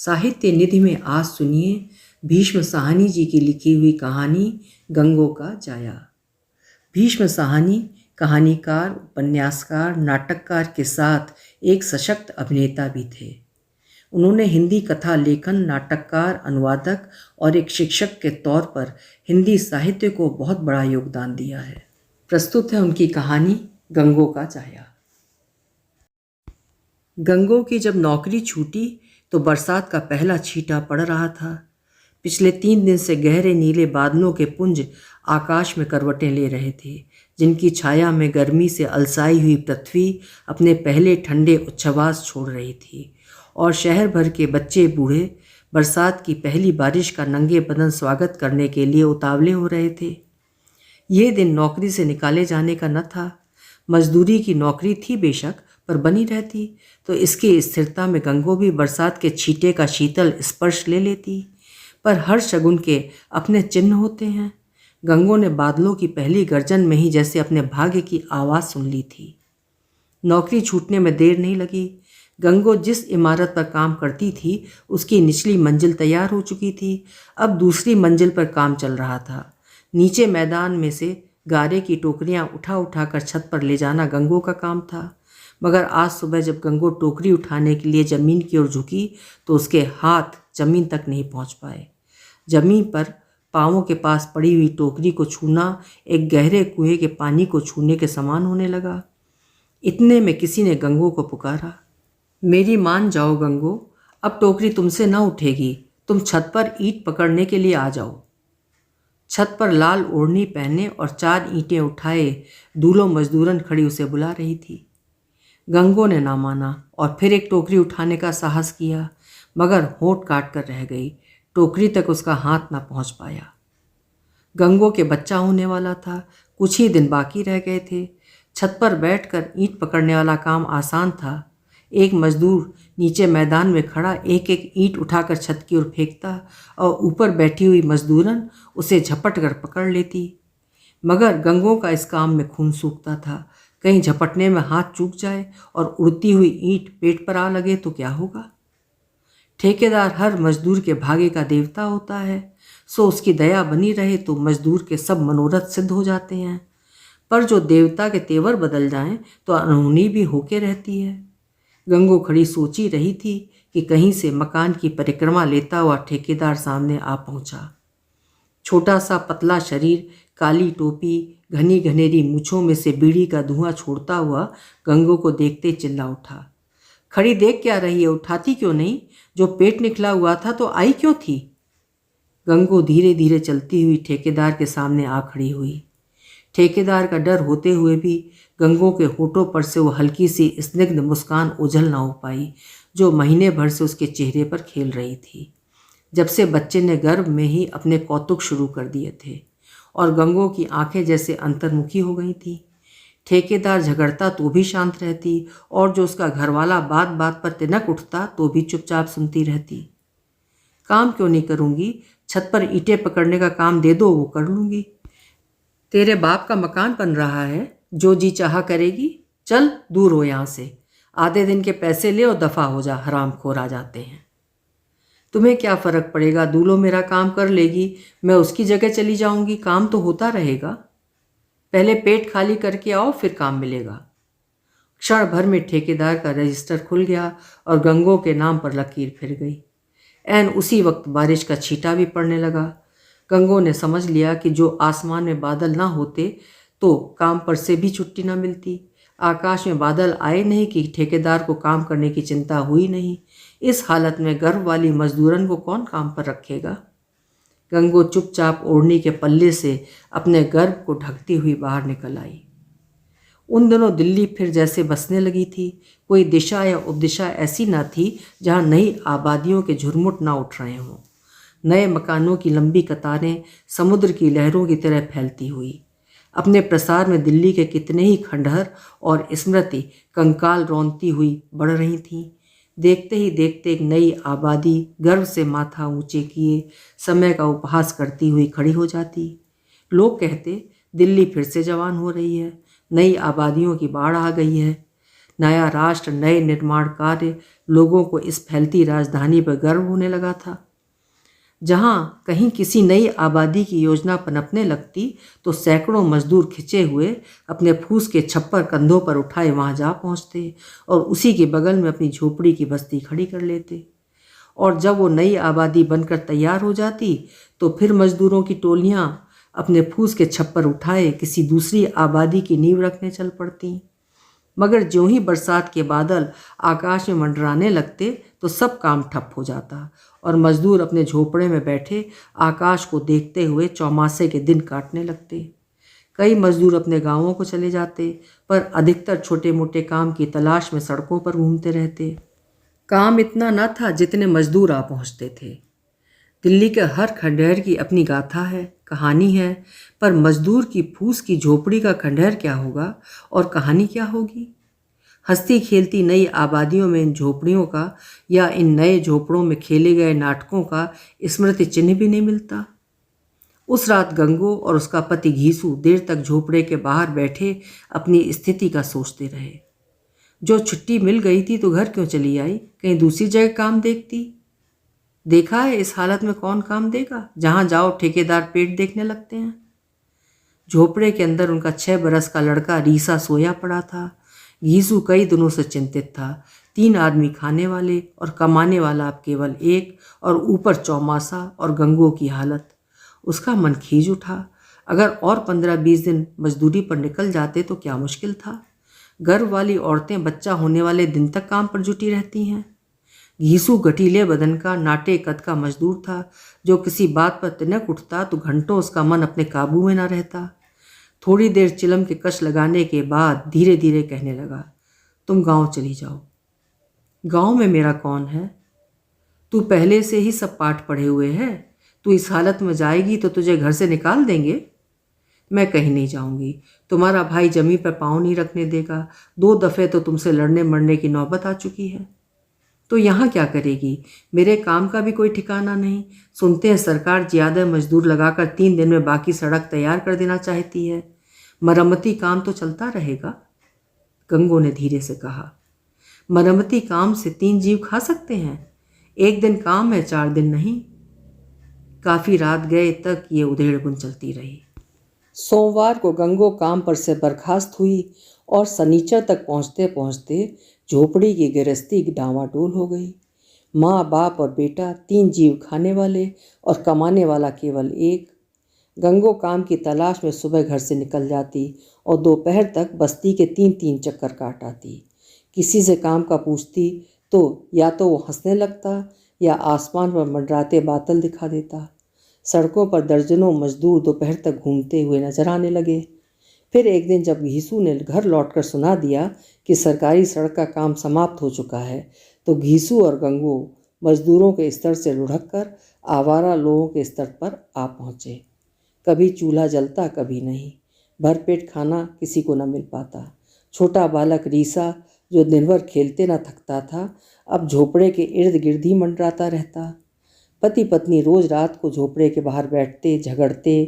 साहित्य निधि में आज सुनिए भीष्म साहनी जी की लिखी हुई कहानी गंगों का जाया। भीष्म साहनी कहानीकार, उपन्यासकार, नाटककार के साथ एक सशक्त अभिनेता भी थे। उन्होंने हिंदी कथा लेखन, नाटककार, अनुवादक और एक शिक्षक के तौर पर हिंदी साहित्य को बहुत बड़ा योगदान दिया है। प्रस्तुत है उनकी कहानी गंगों का जाया। गंगों की जब नौकरी छूटी तो बरसात का पहला छींटा पड़ रहा था। पिछले 3 दिन से गहरे नीले बादलों के पुंज आकाश में करवटें ले रहे थे, जिनकी छाया में गर्मी से अलसाई हुई पृथ्वी अपने पहले ठंडे उच्छ्वास छोड़ रही थी और शहर भर के बच्चे बूढ़े बरसात की पहली बारिश का नंगे बदन स्वागत करने के लिए उतावले हो रहे थे। ये दिन नौकरी से निकाले जाने का न था। मजदूरी की नौकरी थी बेशक, पर बनी रहती तो इसकी स्थिरता में गंगो भी बरसात के छींटे का शीतल स्पर्श ले लेती। पर हर शगुन के अपने चिन्ह होते हैं। गंगो ने बादलों की पहली गर्जन में ही जैसे अपने भाग्य की आवाज़ सुन ली थी। नौकरी छूटने में देर नहीं लगी। गंगो जिस इमारत पर काम करती थी उसकी निचली मंजिल तैयार हो चुकी थी। अब दूसरी मंजिल पर काम चल रहा था। नीचे मैदान में से गारे की टोकरियां उठा उठा कर छत पर ले जाना गंगो का काम था। मगर आज सुबह जब गंगो टोकरी उठाने के लिए ज़मीन की ओर झुकी तो उसके हाथ ज़मीन तक नहीं पहुंच पाए। ज़मीन पर पाँवों के पास पड़ी हुई टोकरी को छूना एक गहरे कुएं के पानी को छूने के समान होने लगा। इतने में किसी ने गंगो को पुकारा, मेरी मान जाओ गंगो, अब टोकरी तुमसे न उठेगी, तुम छत पर ईंट पकड़ने के लिए आ जाओ। छत पर लाल ओढ़नी पहने और 4 ईंटें उठाए दूल्हों मजदूरन खड़ी उसे बुला रही थी। गंगो ने ना माना और फिर एक टोकरी उठाने का साहस किया, मगर होंठ काट कर रह गई। टोकरी तक उसका हाथ ना पहुंच पाया। गंगो के बच्चा होने वाला था, कुछ ही दिन बाकी रह गए थे। छत पर बैठकर ईंट पकड़ने वाला काम आसान था। एक मजदूर नीचे मैदान में खड़ा एक एक ईंट उठाकर छत की ओर फेंकता और ऊपर बैठी हुई मजदूरन उसे झपट कर पकड़ लेती। मगर गंगो का इस काम में खून सूखता था। कहीं झपटने में हाथ चूक जाए और उड़ती हुई ईंट पेट पर आ लगे तो क्या होगा। ठेकेदार हर मजदूर के भाग्य का देवता होता है, सो उसकी दया बनी रहे तो मजदूर के सब मनोरथ सिद्ध हो जाते हैं। पर जो देवता के तेवर बदल जाएं तो अनहोनी भी होके रहती है। गंगो खड़ी सोची रही थी कि कहीं से मकान की परिक्रमा लेता हुआ ठेकेदार सामने आ पहुंचा। छोटा सा पतला शरीर, काली टोपी, घनी घनेरी मूछों में से बीड़ी का धुआं छोड़ता हुआ गंगो को देखते चिल्ला उठा, खड़ी देख क्या रही है, उठाती क्यों नहीं? जो पेट निकला हुआ था तो आई क्यों थी? गंगो धीरे धीरे चलती हुई ठेकेदार के सामने आ खड़ी हुई। ठेकेदार का डर होते हुए भी गंगो के होठों पर से वो हल्की सी स्निग्ध मुस्कान ओझल ना हो पाई जो महीने भर से उसके चेहरे पर खेल रही थी, जब से बच्चे ने गर्भ में ही अपने कौतुक शुरू कर दिए थे और गंगो की आंखें जैसे अंतर्मुखी हो गई थीं। ठेकेदार झगड़ता तो भी शांत रहती और जो उसका घरवाला बात बात पर तिनक उठता तो भी चुपचाप सुनती रहती। काम क्यों नहीं करूँगी, छत पर ईंटें पकड़ने का काम दे दो, वो कर लूँगी। तेरे बाप का मकान बन रहा है, जो जी चाहा करेगी। चल दूर हो यहाँ से, आधे दिन के पैसे ले और दफ़ा हो जा, हरामखोर आ जाते हैं। तुम्हें क्या फ़र्क पड़ेगा, दूल्हो मेरा काम कर लेगी, मैं उसकी जगह चली जाऊँगी, काम तो होता रहेगा। पहले पेट खाली करके आओ, फिर काम मिलेगा। क्षण भर में ठेकेदार का रजिस्टर खुल गया और गंगो के नाम पर लकीर फिर गई। ऐन उसी वक्त बारिश का छींटा भी पड़ने लगा। गंगो ने समझ लिया कि जो आसमान में बादल ना होते तो काम पर से भी छुट्टी ना मिलती। आकाश में बादल आए नहीं कि ठेकेदार को काम करने की चिंता हुई नहीं। इस हालत में गर्भ वाली मजदूरन को कौन काम पर रखेगा। गंगो चुपचाप ओढ़नी के पल्ले से अपने गर्भ को ढकती हुई बाहर निकल आई। उन दिनों दिल्ली फिर जैसे बसने लगी थी। कोई दिशा या उपदिशा ऐसी ना थी जहाँ नई आबादियों के झुरमुट ना उठ रहे हों। नए मकानों की लंबी कतारें समुद्र की लहरों की तरह फैलती हुई अपने प्रसार में दिल्ली के कितने ही खंडहर और स्मृति कंकाल रौंदती हुई बढ़ रही थीं। देखते ही देखते एक नई आबादी गर्व से माथा ऊंचे किए समय का उपहास करती हुई खड़ी हो जाती। लोग कहते दिल्ली फिर से जवान हो रही है, नई आबादियों की बाढ़ आ गई है। नया राष्ट्र, नए निर्माण कार्य, लोगों को इस फैलती राजधानी पर गर्व होने लगा था। जहाँ कहीं किसी नई आबादी की योजना पनपने लगती तो सैकड़ों मजदूर खिंचे हुए अपने फूस के छप्पर कंधों पर उठाए वहाँ जा पहुँचते और उसी के बगल में अपनी झोपड़ी की बस्ती खड़ी कर लेते। और जब वो नई आबादी बनकर तैयार हो जाती तो फिर मजदूरों की टोलियाँ अपने फूस के छप्पर उठाए किसी दूसरी आबादी की नींव रखने चल पड़ती। मगर ज्यों ही बरसात के बादल आकाश में मंडराने लगते तो सब काम ठप हो जाता और मजदूर अपने झोपड़े में बैठे आकाश को देखते हुए चौमासे के दिन काटने लगते। कई मजदूर अपने गांवों को चले जाते, पर अधिकतर छोटे मोटे काम की तलाश में सड़कों पर घूमते रहते। काम इतना न था जितने मजदूर आ पहुंचते थे। दिल्ली के हर खंडहर की अपनी गाथा है, कहानी है, पर मजदूर की फूस की झोपड़ी का खंडहर क्या होगा और कहानी क्या होगी? हंसती खेलती नई आबादियों में इन झोपड़ियों का या इन नए झोपड़ों में खेले गए नाटकों का स्मृति चिन्ह भी नहीं मिलता। उस रात गंगो और उसका पति घीसू देर तक झोपड़े के बाहर बैठे अपनी स्थिति का सोचते रहे। जो छुट्टी मिल गई थी तो घर क्यों चली आई? कहीं दूसरी जगह काम देखती। देखा है इस हालत में कौन काम देगा? जहां जाओ ठेकेदार पेट देखने लगते हैं। झोपड़े के अंदर उनका 6 बरस का लड़का रीसा सोया पड़ा था। घीसू कई दिनों से चिंतित था। 3 आदमी खाने वाले और कमाने वाला अब केवल एक, और ऊपर चौमासा और गंगो की हालत। उसका मन खींच उठा। अगर और 15-20 दिन मजदूरी पर निकल जाते तो क्या मुश्किल था। गर्भ वाली औरतें बच्चा होने वाले दिन तक काम पर जुटी रहती हैं। घीसू गठीले बदन का नाटे कद का मजदूर था। जो किसी बात पर तिनक उठता तो घंटों उसका मन अपने काबू में ना रहता। थोड़ी देर चिलम के कश लगाने के बाद धीरे धीरे कहने लगा, तुम गांव चली जाओ। गांव में मेरा कौन है? तू पहले से ही सब पाठ पढ़े हुए है। तू इस हालत में जाएगी तो तुझे घर से निकाल देंगे। मैं कहीं नहीं जाऊंगी। तुम्हारा भाई जमीन पर पाँव नहीं रखने देगा। 2 दफ़े तो तुमसे लड़ने मरने की नौबत आ चुकी है। तो यहाँ क्या करेगी? मेरे काम का भी कोई ठिकाना नहीं। सुनते हैं सरकार ज़्यादा मजदूर लगाकर 3 दिन में बाकी सड़क तैयार कर देना चाहती है। मरम्मती काम तो चलता रहेगा। गंगो ने धीरे से कहा, मरम्मती काम से 3 जीव खा सकते हैं। 1 दिन काम है, 4 दिन नहीं। काफ़ी रात गए तक ये उधेड़-बुन चलती रही। सोमवार को गंगो काम पर से बर्खास्त हुई और शनिचर तक पहुँचते पहुँचते झोपड़ी की गृहस्थी डामाडोल हो गई। माँ, बाप और बेटा, 3 जीव खाने वाले और कमाने वाला केवल एक। गंगो काम की तलाश में सुबह घर से निकल जाती और दोपहर तक बस्ती के 3-3 चक्कर काट आती। किसी से काम का पूछती तो या तो वो हंसने लगता या आसमान पर मंडराते बादल दिखा देता। सड़कों पर दर्जनों मजदूर दोपहर तक घूमते हुए नजर आने लगे। फिर एक दिन जब घीसू ने घर लौटकर सुना दिया कि सरकारी सड़क का काम समाप्त हो चुका है तो घीसू और गंगो मजदूरों के स्तर से लुढ़क कर आवारा लोगों के स्तर पर आ पहुँचे। कभी चूल्हा जलता, कभी नहीं। भरपेट खाना किसी को न मिल पाता। छोटा बालक रीसा जो दिन भर खेलते न थकता था, अब झोपड़े के इर्द गिर्द ही मंडराता रहता। पति पत्नी रोज रात को झोपड़े के बाहर बैठते, झगड़ते,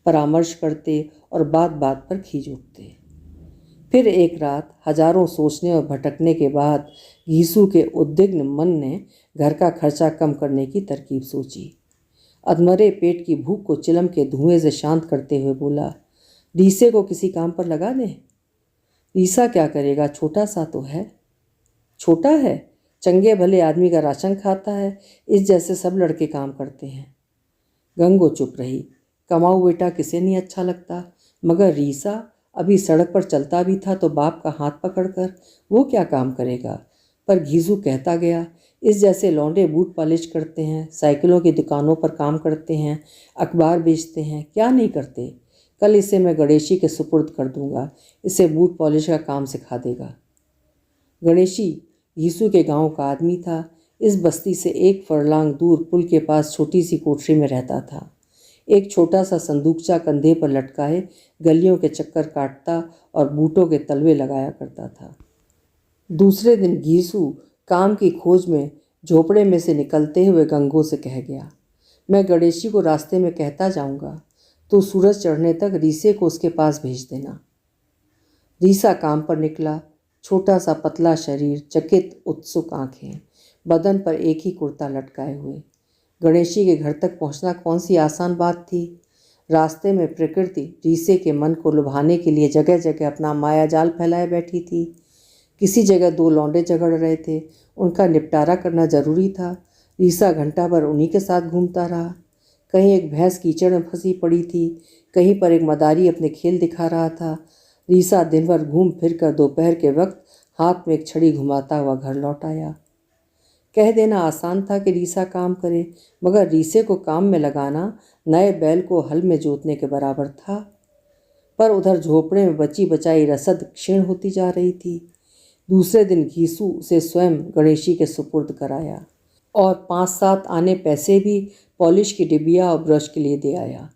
परामर्श करते और बात बात पर खींच उठते। फिर एक रात हजारों सोचने और भटकने के बाद घीसू के उद्विग्न मन ने घर का खर्चा कम करने की तरकीब सोची। अधमरे पेट की भूख को चिलम के धुएं से शांत करते हुए बोला, रीसे को किसी काम पर लगा दें। रीसा क्या करेगा? छोटा सा तो है। छोटा है? चंगे भले आदमी का राशन खाता है। इस जैसे सब लड़के काम करते हैं। गंगो चुप रही। कमाऊ बेटा किसे नहीं अच्छा लगता, मगर रीसा अभी सड़क पर चलता भी था तो बाप का हाथ पकड़कर वो क्या काम करेगा। पर घीसू कहता गया, इस जैसे लौंडे बूट पॉलिश करते हैं, साइकिलों की दुकानों पर काम करते हैं, अखबार बेचते हैं, क्या नहीं करते। कल इसे मैं गणेशी के सुपुर्द कर दूंगा। इसे बूट पॉलिश का काम सिखा देगा। गणेशी घीसू के गांव का आदमी था। इस बस्ती से 1 फरलांग दूर पुल के पास छोटी सी कोठरी में रहता था। एक छोटा सा संदूकचा कंधे पर लटकाए गलियों के चक्कर काटता और बूटों के तलवे लगाया करता था। दूसरे दिन घीसू काम की खोज में झोपड़े में से निकलते हुए गंगो से कह गया, मैं गणेशी को रास्ते में कहता जाऊंगा, तो सूरज चढ़ने तक रीसे को उसके पास भेज देना। रीसा काम पर निकला। छोटा सा पतला शरीर, चकित उत्सुक आंखें, बदन पर एक ही कुर्ता लटकाए हुए। गणेशी के घर तक पहुंचना कौन सी आसान बात थी। रास्ते में प्रकृति रीसे के मन को लुभाने के लिए जगह जगह अपना माया जाल फैलाए बैठी थी। किसी जगह दो लौंडे झगड़ रहे थे, उनका निपटारा करना जरूरी था। रीसा घंटा भर उन्हीं के साथ घूमता रहा। कहीं एक भैंस कीचड़ में फंसी पड़ी थी, कहीं पर एक मदारी अपने खेल दिखा रहा था। रीसा दिन भर घूम फिर कर दोपहर के वक्त हाथ में एक छड़ी घुमाता हुआ घर लौट आया। कह देना आसान था कि रीसा काम करे, मगर रीसे को काम में लगाना नए बैल को हल में जोतने के बराबर था। पर उधर झोपड़े में बची बचाई रसद क्षीण होती जा रही थी। दूसरे दिन घीसू उसे स्वयं गणेशी के सुपुर्द कराया और 5-7 आने पैसे भी पॉलिश की डिबिया और ब्रश के लिए दे आया।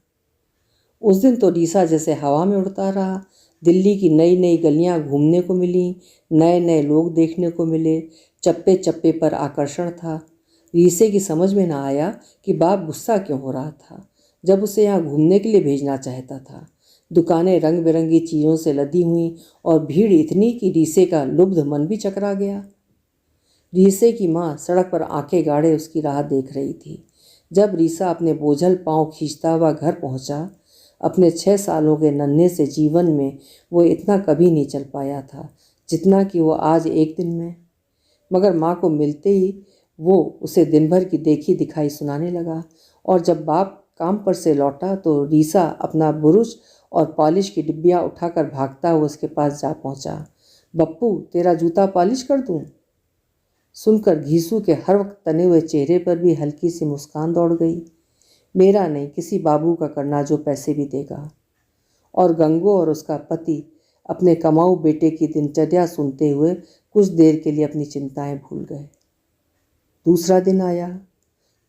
उस दिन तो रीसा जैसे हवा में उड़ता रहा। दिल्ली की नई नई गलियां घूमने को मिली, नए नए लोग देखने को मिले, चप्पे चप्पे पर आकर्षण था। रीसे की समझ में ना आया कि बाप गुस्सा क्यों हो रहा था जब उसे यहाँ घूमने के लिए भेजना चाहता था। दुकानें रंग बिरंगी चीज़ों से लदी हुई और भीड़ इतनी कि रीसे का लुब्ध मन भी चकरा गया। रीसे की माँ सड़क पर आंखें गाड़े उसकी राह देख रही थी। जब रीसा अपने बोझल पांव खींचता हुआ घर पहुंचा, अपने 6 सालों के नन्हे से जीवन में वो इतना कभी नहीं चल पाया था जितना कि वो आज एक दिन में। मगर माँ को मिलते ही वो उसे दिन भर की देखी दिखाई सुनाने लगा। और जब बाप काम पर से लौटा तो रीसा अपना बुरुश और पॉलिश की डिब्बियाँ उठाकर भागता हुआ उसके पास जा पहुँचा। बप्पू, तेरा जूता पॉलिश कर दूँ? सुनकर घीसू के हर वक्त तने हुए चेहरे पर भी हल्की सी मुस्कान दौड़ गई। मेरा नहीं, किसी बाबू का करना जो पैसे भी देगा। और गंगो और उसका पति अपने कमाऊ बेटे की दिनचर्या सुनते हुए कुछ देर के लिए अपनी चिंताएं भूल गए। दूसरा दिन आया।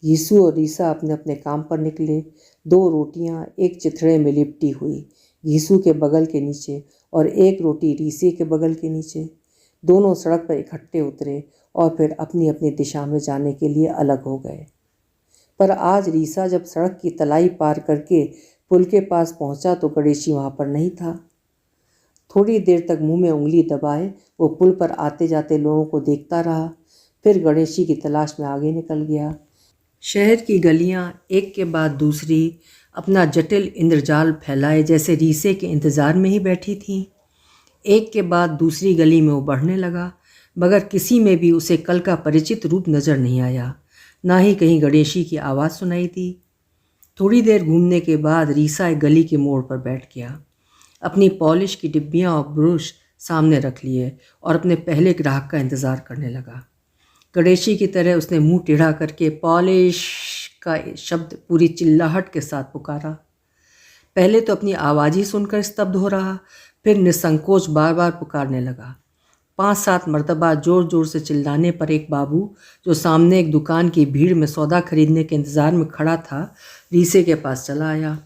घीसू और रीसा अपने अपने काम पर निकले। 2 रोटियां एक चिथड़े में लिपटी हुई घीसू के बगल के नीचे और एक रोटी रीसे के बगल के नीचे। दोनों सड़क पर इकट्ठे उतरे और फिर अपनी अपनी दिशा में जाने के लिए अलग हो गए। पर आज रीसा जब सड़क की तलाई पार करके पुल के पास पहुंचा तो गणेशी वहां पर नहीं था। थोड़ी देर तक मुंह में उंगली दबाए वो पुल पर आते जाते लोगों को देखता रहा, फिर गणेशी की तलाश में आगे निकल गया। शहर की गलियां एक के बाद दूसरी अपना जटिल इंद्रजाल फैलाए जैसे रीसे के इंतज़ार में ही बैठी थीं। एक के बाद दूसरी गली में वो बढ़ने लगा, मगर किसी में भी उसे कल का परिचित रूप नज़र नहीं आया, ना ही कहीं गणेशी की आवाज़ सुनाई दी। थोड़ी देर घूमने के बाद रीसा एक गली के मोड़ पर बैठ गया। अपनी पॉलिश की डिब्बियाँ और ब्रश सामने रख लिए और अपने पहले ग्राहक का इंतज़ार करने लगा। गणेशी की तरह उसने मुंह टेढ़ा करके पॉलिश का शब्द पूरी चिल्लाहट के साथ पुकारा। पहले तो अपनी आवाज़ ही सुनकर स्तब्ध हो रहा, फिर निसंकोच बार बार पुकारने लगा। 5-7 मरतबा ज़ोर ज़ोर से चिल्लाने पर एक बाबू जो सामने एक दुकान की भीड़ में सौदा खरीदने के इंतज़ार में खड़ा था, रीसे के पास चला आया।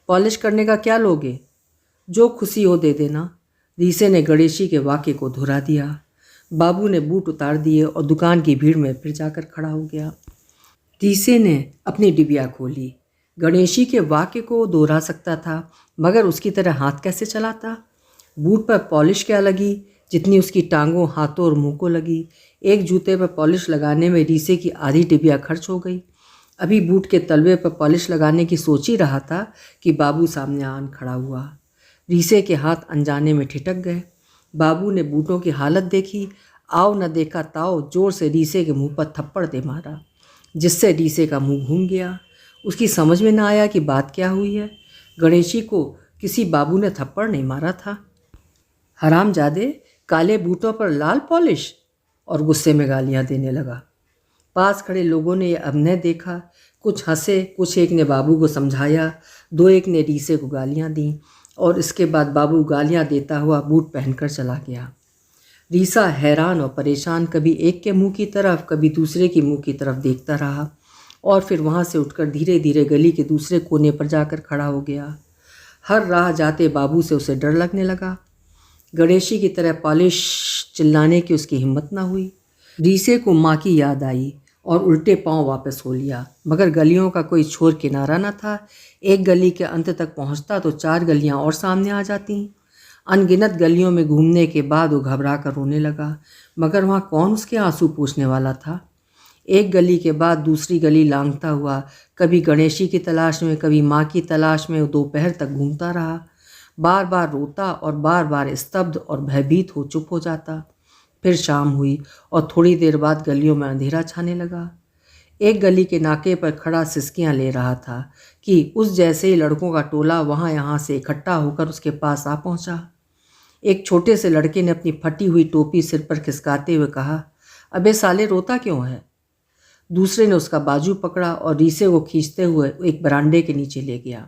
पॉलिश करने का क्या लोगे? जो खुशी हो दे देना। रीसे ने गणेशी के वाक्य को दोहरा दिया। बाबू ने बूट उतार दिए और दुकान की भीड़ में फिर जाकर खड़ा हो गया। रीसे ने अपनी डिबिया खोली। गणेशी के वाक्य को दोहरा सकता था, मगर उसकी तरह हाथ कैसे चलाता? बूट पर पॉलिश क्या लगी जितनी उसकी टांगों, हाथों और मुंह को लगी। एक जूते पर पॉलिश लगाने में रीसे की आधी डिबिया खर्च हो गई। अभी बूट के तलवे पर पॉलिश लगाने की सोच ही रहा था कि बाबू सामने आन खड़ा हुआ। रीसे के हाथ अनजाने में ठिठक गए। बाबू ने बूटों की हालत देखी, आओ न देखा ताओ जोर से रीसे के मुंह पर थप्पड़ दे मारा, जिससे रीसे का मुंह घूम गया। उसकी समझ में न आया कि बात क्या हुई है। गणेशी को किसी बाबू ने थप्पड़ नहीं मारा था। हरामजादे, काले बूटों पर लाल पॉलिश, और गुस्से में गालियां देने लगा। पास खड़े लोगों ने यह अभिनय देखा। कुछ हंसे, कुछ एक ने बाबू को समझाया, 2-1 ने रीसे को गालियां दी और इसके बाद बाबू गालियां देता हुआ बूट पहनकर चला गया। रीसा हैरान और परेशान कभी एक के मुंह की तरफ, कभी दूसरे की मुंह की तरफ देखता रहा और फिर वहां से उठकर धीरे धीरे गली के दूसरे कोने पर जाकर खड़ा हो गया। हर राह जाते बाबू से उसे डर लगने लगा। गणेशी की तरह पॉलिश चिल्लाने की उसकी हिम्मत न हुई। रीसे को माँ की याद आई और उल्टे पांव वापस हो लिया, मगर गलियों का कोई छोर किनारा न था। एक गली के अंत तक पहुंचता तो 4 गलियां और सामने आ जाती। अनगिनत गलियों में घूमने के बाद वो घबरा कर रोने लगा, मगर वहाँ कौन उसके आंसू पोंछने वाला था। एक गली के बाद दूसरी गली लांघता हुआ कभी गणेशी की तलाश में, कभी माँ की तलाश में वो दोपहर तक घूमता रहा। बार बार रोता और बार बार स्तब्ध और भयभीत हो चुप हो जाता। फिर शाम हुई और थोड़ी देर बाद गलियों में अंधेरा छाने लगा। एक गली के नाके पर खड़ा सिसकियां ले रहा था कि उस जैसे ही लड़कों का टोला वहाँ यहाँ से इकट्ठा होकर उसके पास आ पहुँचा। एक छोटे से लड़के ने अपनी फटी हुई टोपी सिर पर खिसकाते हुए कहा, अबे साले रोता क्यों है? दूसरे ने उसका बाजू पकड़ा और रीसे को खींचते हुए एक बरांडे के नीचे ले गया।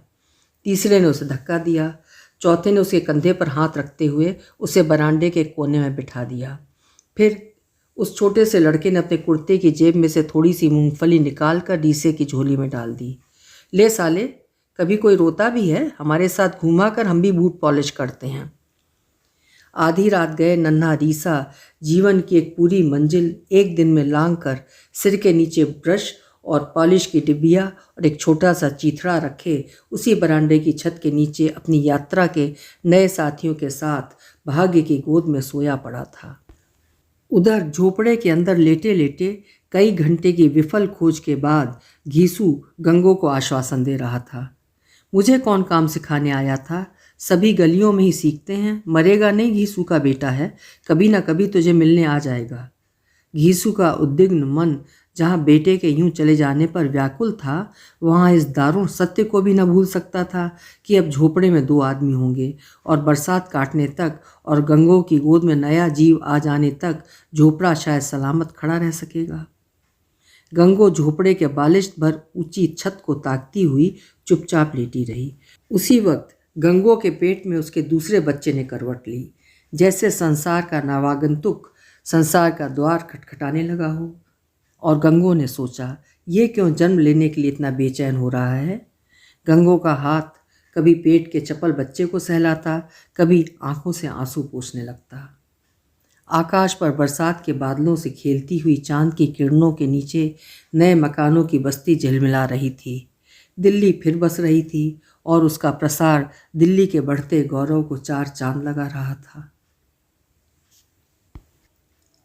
तीसरे ने उसे धक्का दिया। चौथे ने उसके कंधे पर हाथ रखते हुए उसे बरांडे के कोने में बिठा दिया। फिर उस छोटे से लड़के ने अपने कुर्ते की जेब में से थोड़ी सी मूंगफली निकाल कर रीसे की झोली में डाल दी। ले साले, कभी कोई रोता भी है? हमारे साथ घुमा कर, हम भी बूट पॉलिश करते हैं। आधी रात गए नन्हा रीसा जीवन की एक पूरी मंजिल एक दिन में लांघ कर सिर के नीचे ब्रश और पॉलिश की डिबिया और एक छोटा सा चीथड़ा रखे उसी बरांडे की छत के नीचे अपनी यात्रा के नए साथियों के साथ भाग्य की गोद में सोया पड़ा था। उधर झोपड़े के अंदर लेटे लेटे कई घंटे की विफल खोज के बाद घीसू गंगो को आश्वासन दे रहा था। मुझे कौन काम सिखाने आया था? सभी गलियों में ही सीखते हैं। मरेगा नहीं, घीसू का बेटा है, कभी ना कभी तुझे मिलने आ जाएगा। घीसू का उद्विग्न मन जहाँ बेटे के यूं चले जाने पर व्याकुल था, वहाँ इस दारुण सत्य को भी न भूल सकता था कि अब झोपड़े में 2 आदमी होंगे और बरसात काटने तक और गंगो की गोद में नया जीव आ जाने तक झोपड़ा शायद सलामत खड़ा रह सकेगा। गंगो झोपड़े के बालिश्त भर ऊंची छत को ताकती हुई चुपचाप लेटी रही। उसी वक्त गंगो के पेट में उसके दूसरे बच्चे ने करवट ली, जैसे संसार का नवागंतुक संसार का द्वार खटखटाने लगा हो। और गंगो ने सोचा, ये क्यों जन्म लेने के लिए इतना बेचैन हो रहा है? गंगो का हाथ कभी पेट के चपल बच्चे को सहलाता, कभी आंखों से आंसू पोंछने लगता। आकाश पर बरसात के बादलों से खेलती हुई चांद की किरणों के नीचे नए मकानों की बस्ती झिलमिला रही थी। दिल्ली फिर बस रही थी और उसका प्रसार दिल्ली के बढ़ते गौरव को 4 चांद लगा रहा था।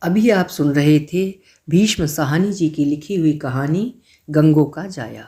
अभी आप सुन रहे थे भीष्म साहनी जी की लिखी हुई कहानी गंगो का जाया।